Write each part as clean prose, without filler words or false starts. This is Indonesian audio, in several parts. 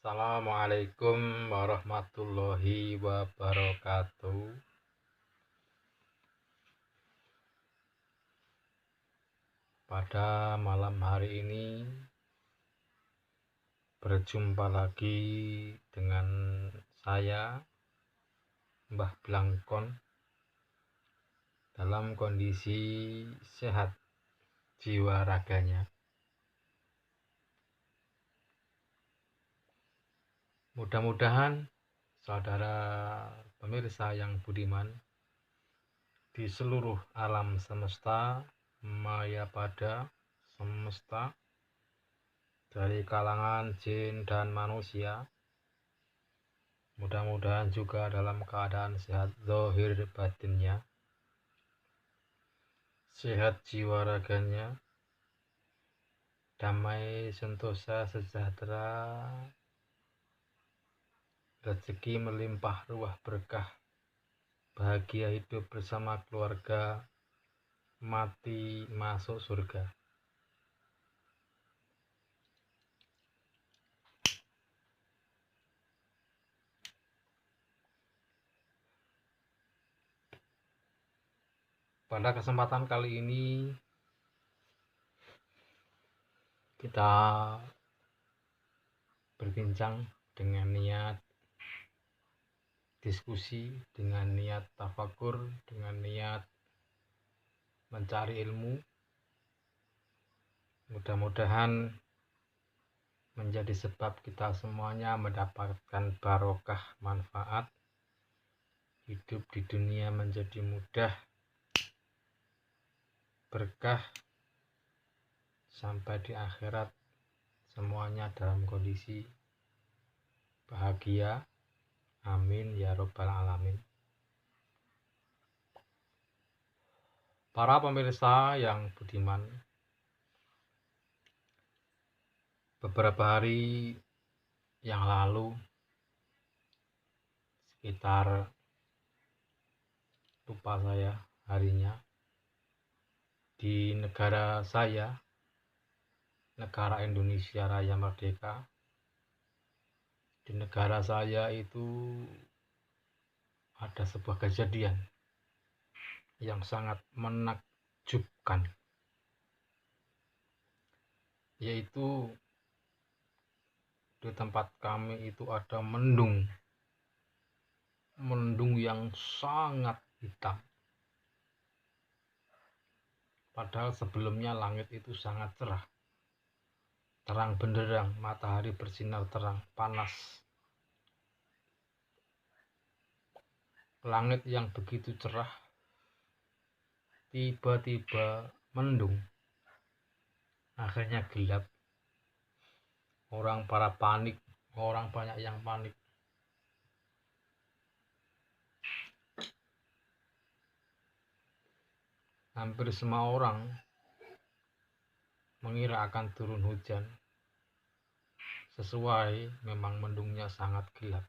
Assalamualaikum warahmatullahi wabarakatuh. Pada malam hari ini berjumpa lagi dengan saya, Mbah Blangkon, dalam kondisi sehat jiwa raganya. Mudah-mudahan saudara pemirsa yang budiman di seluruh alam semesta, maya pada semesta, dari kalangan jin dan manusia, mudah-mudahan juga dalam keadaan sehat zahir batinnya, sehat jiwa raganya, damai sentosa sejahtera, rezeki melimpah ruah berkah, bahagia hidup bersama keluarga, mati masuk surga. Pada kesempatan kali ini kita berbincang dengan niat diskusi, dengan niat tafakur, dengan niat mencari ilmu. Mudah-mudahan menjadi sebab kita semuanya mendapatkan barokah manfaat, hidup di dunia menjadi mudah, berkah, sampai di akhirat semuanya dalam kondisi bahagia. Amin ya robbal alamin. Para pemirsa yang budiman, beberapa hari yang lalu, sekitar lupa saya harinya, di negara saya, negara Indonesia Raya Merdeka, di negara saya itu ada sebuah kejadian yang sangat menakjubkan, yaitu di tempat kami itu ada mendung yang sangat hitam, padahal sebelumnya langit itu sangat cerah, terang benderang, matahari bersinar terang, panas. Langit yang begitu cerah tiba-tiba mendung, akhirnya gelap. Orang banyak yang panik. Hampir semua orang mengira akan turun hujan, sesuai memang mendungnya sangat gelap.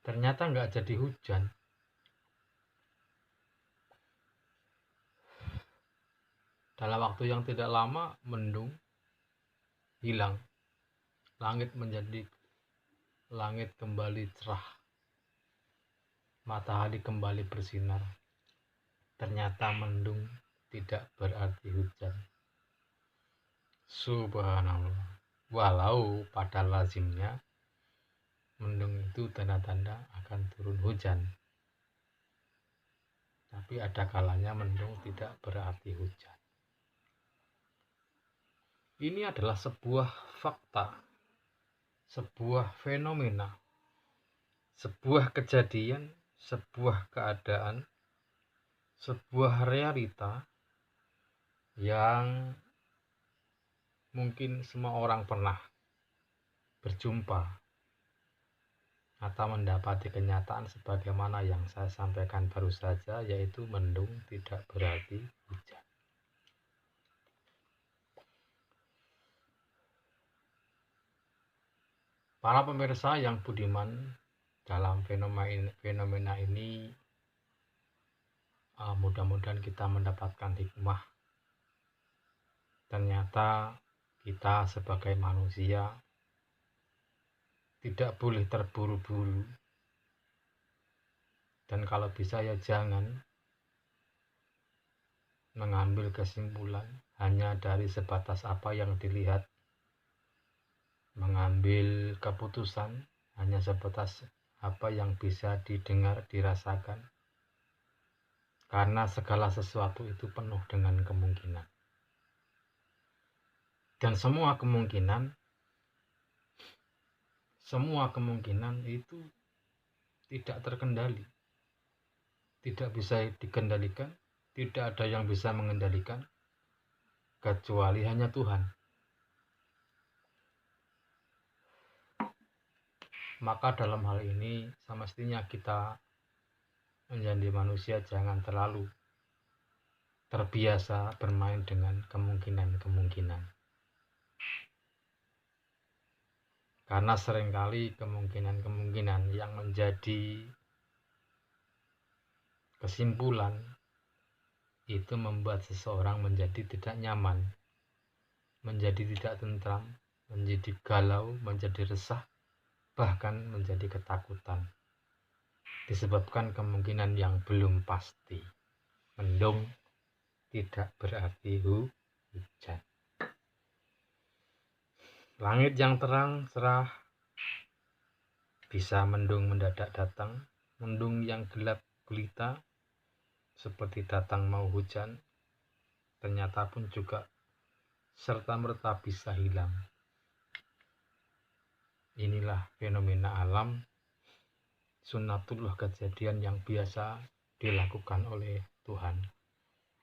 Ternyata nggak jadi hujan. Dalam waktu yang tidak lama mendung hilang, langit kembali cerah, matahari kembali bersinar. Ternyata mendung tidak berarti hujan. Subhanallah. Walau pada lazimnya mendung itu tanda-tanda akan turun hujan, tapi ada kalanya mendung tidak berarti hujan. Ini adalah sebuah fakta, sebuah fenomena, sebuah kejadian, sebuah keadaan, sebuah realita yang mungkin semua orang pernah berjumpa atau mendapati kenyataan sebagaimana yang saya sampaikan baru saja, yaitu mendung tidak berarti hujan. Para pemirsa yang budiman, dalam fenomena ini mudah-mudahan kita mendapatkan hikmah. Ternyata kita sebagai manusia tidak boleh terburu-buru, dan kalau bisa ya jangan mengambil kesimpulan hanya dari sebatas apa yang dilihat, mengambil keputusan hanya sebatas apa yang bisa didengar, dirasakan, karena segala sesuatu itu penuh dengan kemungkinan, dan semua kemungkinan itu tidak terkendali, tidak bisa dikendalikan, tidak ada yang bisa mengendalikan kecuali hanya Tuhan. Maka dalam hal ini semestinya kita menjadi manusia jangan terlalu terbiasa bermain dengan kemungkinan-kemungkinan, karena seringkali kemungkinan-kemungkinan yang menjadi kesimpulan itu membuat seseorang menjadi tidak nyaman, menjadi tidak tentram, menjadi galau, menjadi resah, bahkan menjadi ketakutan, disebabkan kemungkinan yang belum pasti. Mendung tidak berarti hujan. Langit yang terang cerah bisa mendung mendadak datang, mendung yang gelap gulita seperti datang mau hujan, ternyata pun juga serta-merta bisa hilang. Inilah fenomena alam, sunnatullah, kejadian yang biasa dilakukan oleh Tuhan,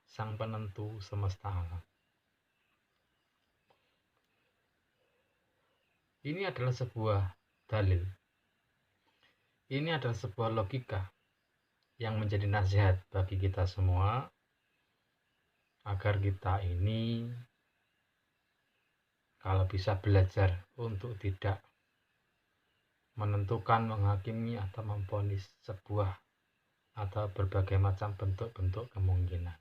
Sang Penentu semesta alam. Ini adalah sebuah dalil. Ini adalah sebuah logika yang menjadi nasihat bagi kita semua, agar kita ini kalau bisa belajar untuk tidak menentukan, menghakimi, atau memvonis sebuah atau berbagai macam bentuk-bentuk kemungkinan.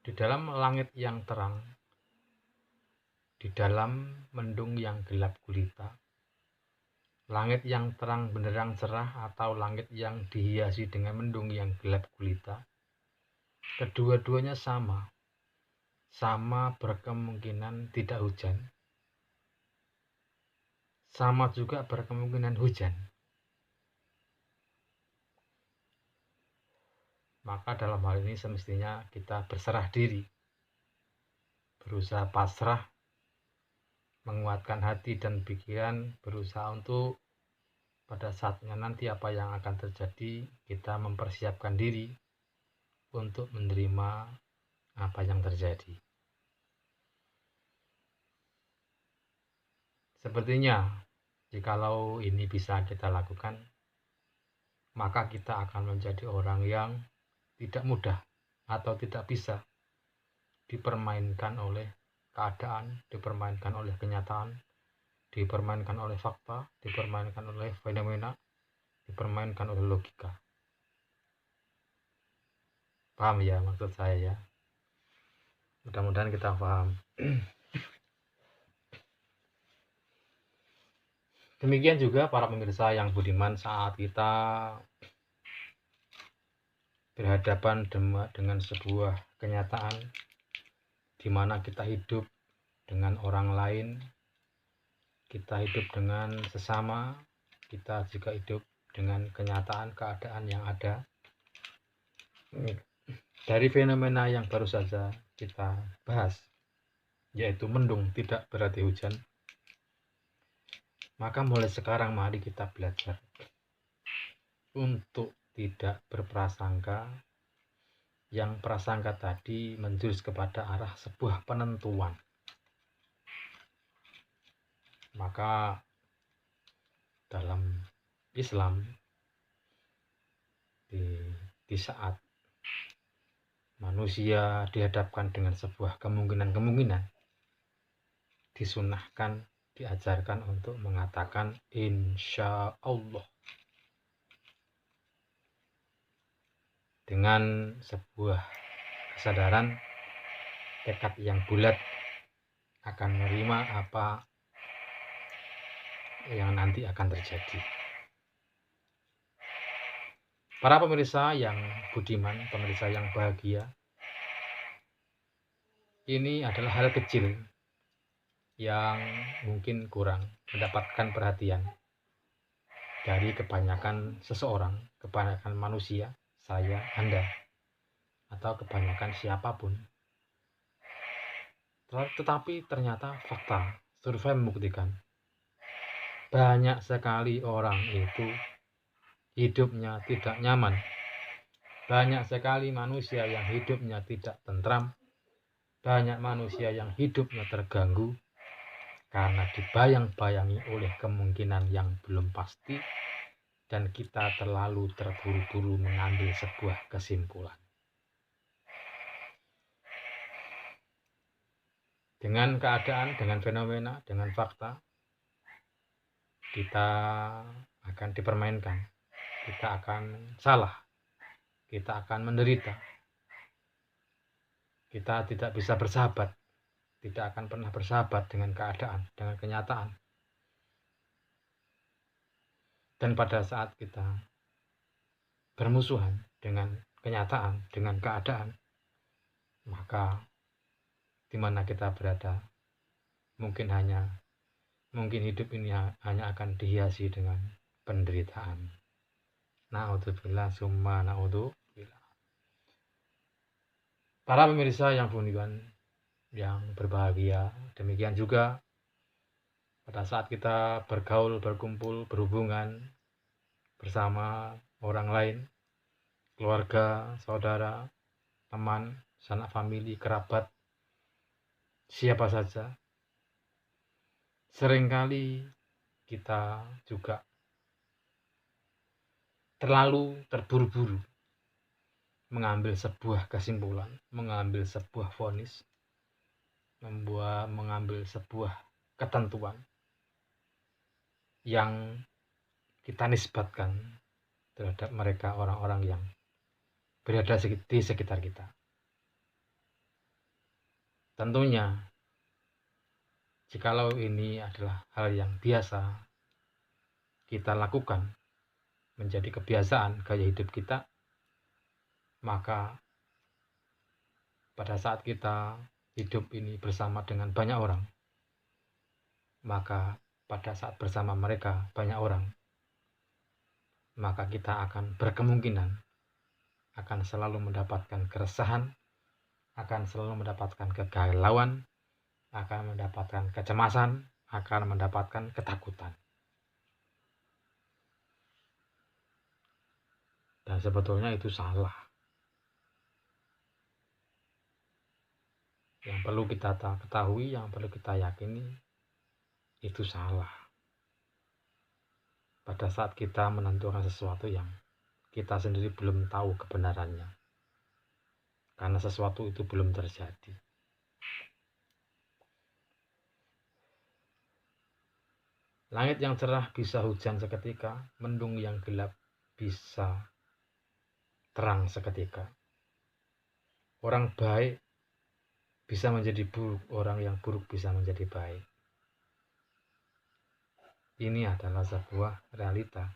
Di dalam langit yang terang, di dalam mendung yang gelap gulita, langit yang terang benderang cerah atau langit yang dihiasi dengan mendung yang gelap gulita, kedua-duanya sama berkemungkinan tidak hujan, sama juga berkemungkinan hujan. Maka dalam hal ini semestinya kita berserah diri, berusaha pasrah, menguatkan hati dan pikiran, berusaha untuk pada saatnya nanti apa yang akan terjadi, kita mempersiapkan diri untuk menerima apa yang terjadi. Sepertinya jikalau ini bisa kita lakukan, maka kita akan menjadi orang yang tidak mudah atau tidak bisa dipermainkan oleh keadaan, dipermainkan oleh kenyataan, dipermainkan oleh fakta, dipermainkan oleh fenomena, dipermainkan oleh logika. Paham ya maksud saya ya? Mudah-mudahan kita paham. Demikian juga para pemirsa yang budiman, saat kita berhadapan dengan sebuah kenyataan di mana kita hidup dengan orang lain, kita hidup dengan sesama, kita juga hidup dengan kenyataan keadaan yang ada. Dari fenomena yang baru saja kita bahas, yaitu mendung tidak berarti hujan, maka mulai sekarang mari kita belajar untuk tidak berprasangka, yang prasangka tadi menjurus kepada arah sebuah penentuan. Maka dalam Islam, di saat manusia dihadapkan dengan sebuah kemungkinan-kemungkinan, disunahkan, diajarkan untuk mengatakan insya Allah, dengan sebuah kesadaran tekad yang bulat akan menerima apa yang nanti akan terjadi. Para pemirsa yang budiman, pemirsa yang bahagia, ini adalah hal kecil yang mungkin kurang mendapatkan perhatian dari kebanyakan seseorang, kebanyakan manusia, saya, Anda, atau kebanyakan siapapun. Tetapi ternyata fakta survei membuktikan banyak sekali orang itu hidupnya tidak nyaman. Banyak sekali manusia yang hidupnya tidak tentram. Banyak manusia yang hidupnya terganggu karena dibayang-bayangi oleh kemungkinan yang belum pasti, dan kita terlalu terburu-buru mengambil sebuah kesimpulan. Dengan keadaan, dengan fenomena, dengan fakta, kita akan dipermainkan, kita akan salah, kita akan menderita, kita tidak bisa bersahabat, tidak akan pernah bersahabat dengan keadaan, dengan kenyataan. Dan pada saat kita bermusuhan dengan kenyataan, dengan keadaan, maka di mana kita berada, mungkin hidup ini hanya akan dihiasi dengan penderitaan. Na'udzubillah summa na'udzubillah. Para pemirsa yang budiman, yang berbahagia, demikian juga pada saat kita bergaul, berkumpul, berhubungan bersama orang lain, keluarga, saudara, teman, sanak famili, kerabat, siapa saja, seringkali kita juga terlalu terburu-buru mengambil sebuah kesimpulan, mengambil sebuah vonis, mengambil sebuah ketentuan yang kita nisbatkan terhadap mereka, orang-orang yang berada di sekitar kita. Tentunya, jikalau ini adalah hal yang biasa kita lakukan, menjadi kebiasaan gaya hidup kita, maka pada saat kita hidup ini bersama dengan banyak orang, maka pada saat bersama mereka banyak orang, maka kita akan berkemungkinan akan selalu mendapatkan keresahan, akan selalu mendapatkan kegalauan, akan mendapatkan kecemasan, akan mendapatkan ketakutan. Dan sebetulnya itu salah. Yang perlu kita ketahui, yang perlu kita yakini, itu salah. Pada saat kita menentukan sesuatu yang kita sendiri belum tahu kebenarannya, karena sesuatu itu belum terjadi. Langit yang cerah bisa hujan seketika, mendung yang gelap bisa terang seketika. Orang baik bisa menjadi buruk, orang yang buruk bisa menjadi baik. Ini adalah sebuah realita,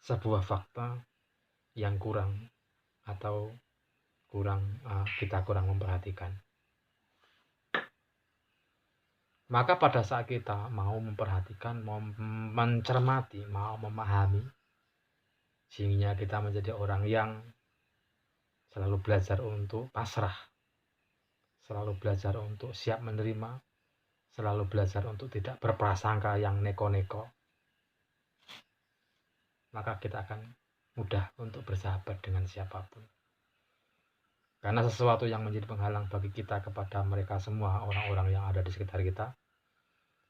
sebuah fakta yang kita kurang memperhatikan. Maka pada saat kita mau memperhatikan, mau mencermati, mau memahami, sehingga kita menjadi orang yang selalu belajar untuk pasrah, selalu belajar untuk siap menerima, selalu belajar untuk tidak berprasangka yang neko-neko, maka kita akan mudah untuk bersahabat dengan siapapun. Karena sesuatu yang menjadi penghalang bagi kita kepada mereka semua, orang-orang yang ada di sekitar kita,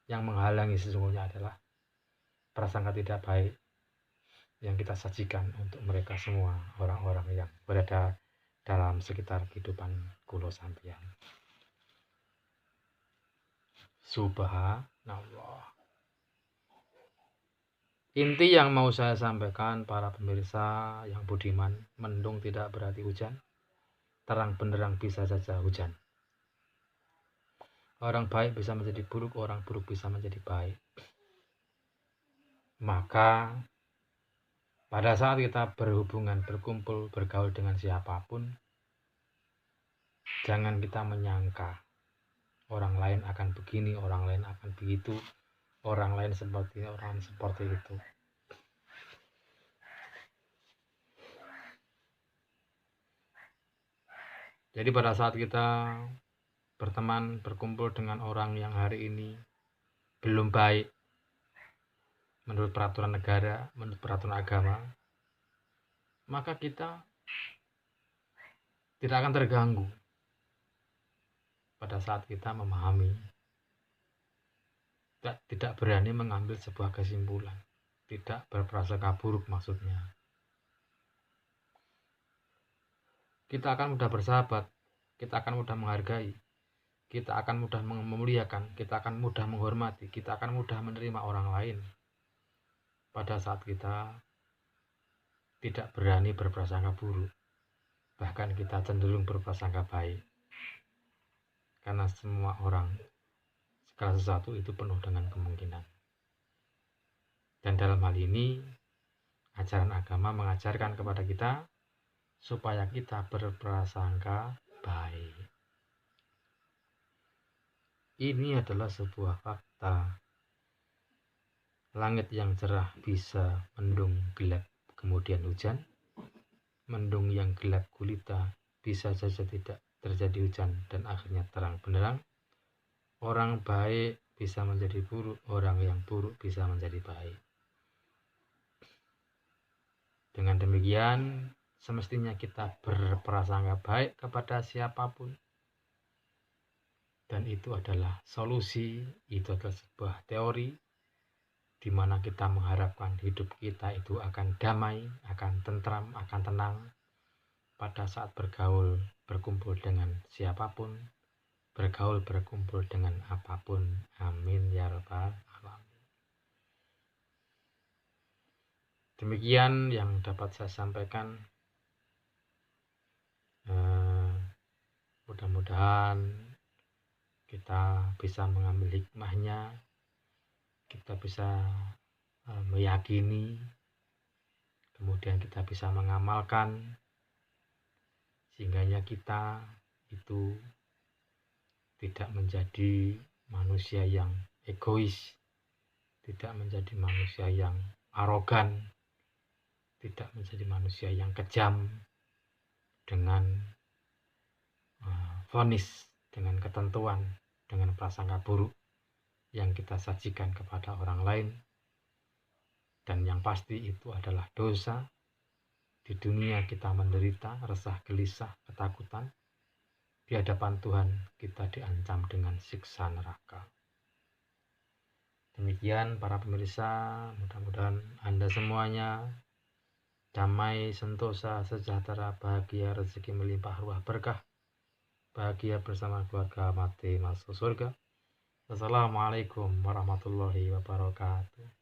yang menghalangi sesungguhnya adalah prasangka tidak baik yang kita sajikan untuk mereka semua, orang-orang yang berada dalam sekitar kehidupan kulo sampeyan. Subhanallah. Inti yang mau saya sampaikan para pemirsa yang budiman, mendung tidak berarti hujan, terang benderang bisa saja hujan. Orang baik bisa menjadi buruk, orang buruk bisa menjadi baik. Maka pada saat kita berhubungan, berkumpul, bergaul dengan siapapun, jangan kita menyangka orang lain akan begini, orang lain akan begitu, orang lain seperti ini, orang lain seperti itu. Jadi pada saat kita berteman, berkumpul dengan orang yang hari ini belum baik menurut peraturan negara, menurut peraturan agama, maka kita tidak akan terganggu pada saat kita memahami, tidak berani mengambil sebuah kesimpulan, tidak berprasangka buruk maksudnya. Kita akan mudah bersahabat, kita akan mudah menghargai, kita akan mudah memuliakan, kita akan mudah menghormati, kita akan mudah menerima orang lain pada saat kita tidak berani berprasangka buruk. Bahkan kita cenderung berprasangka baik. Karena semua orang, segala sesuatu itu penuh dengan kemungkinan. Dan dalam hal ini, ajaran agama mengajarkan kepada kita supaya kita berprasangka baik. Ini adalah sebuah fakta. Langit yang cerah bisa mendung gelap kemudian hujan. Mendung yang gelap gulita bisa saja tidak terjadi hujan dan akhirnya terang benderang. Orang baik bisa menjadi buruk, orang yang buruk bisa menjadi baik. Dengan demikian, semestinya kita berprasangka baik kepada siapapun. Dan itu adalah solusi, itu adalah sebuah teori di mana kita mengharapkan hidup kita itu akan damai, akan tentram, akan tenang pada saat bergaul, berkumpul dengan siapapun, bergaul, berkumpul dengan apapun. Amin ya rabbal alamin. Demikian yang dapat saya sampaikan. Mudah-mudahan kita bisa mengambil hikmahnya, kita bisa meyakini, kemudian kita bisa mengamalkan, sehingga kita itu tidak menjadi manusia yang egois, tidak menjadi manusia yang arogan, tidak menjadi manusia yang kejam dengan vonis, dengan ketentuan, dengan prasangka buruk yang kita sajikan kepada orang lain. Dan yang pasti itu adalah dosa. Di dunia kita menderita, resah, gelisah, ketakutan. Di hadapan Tuhan kita diancam dengan siksa neraka. Demikian para pemirsa, mudah-mudahan Anda semuanya damai, sentosa, sejahtera, bahagia, rezeki melimpah, ruah berkah, bahagia bersama keluarga, mati masuk surga. Wassalamualaikum warahmatullahi wabarakatuh.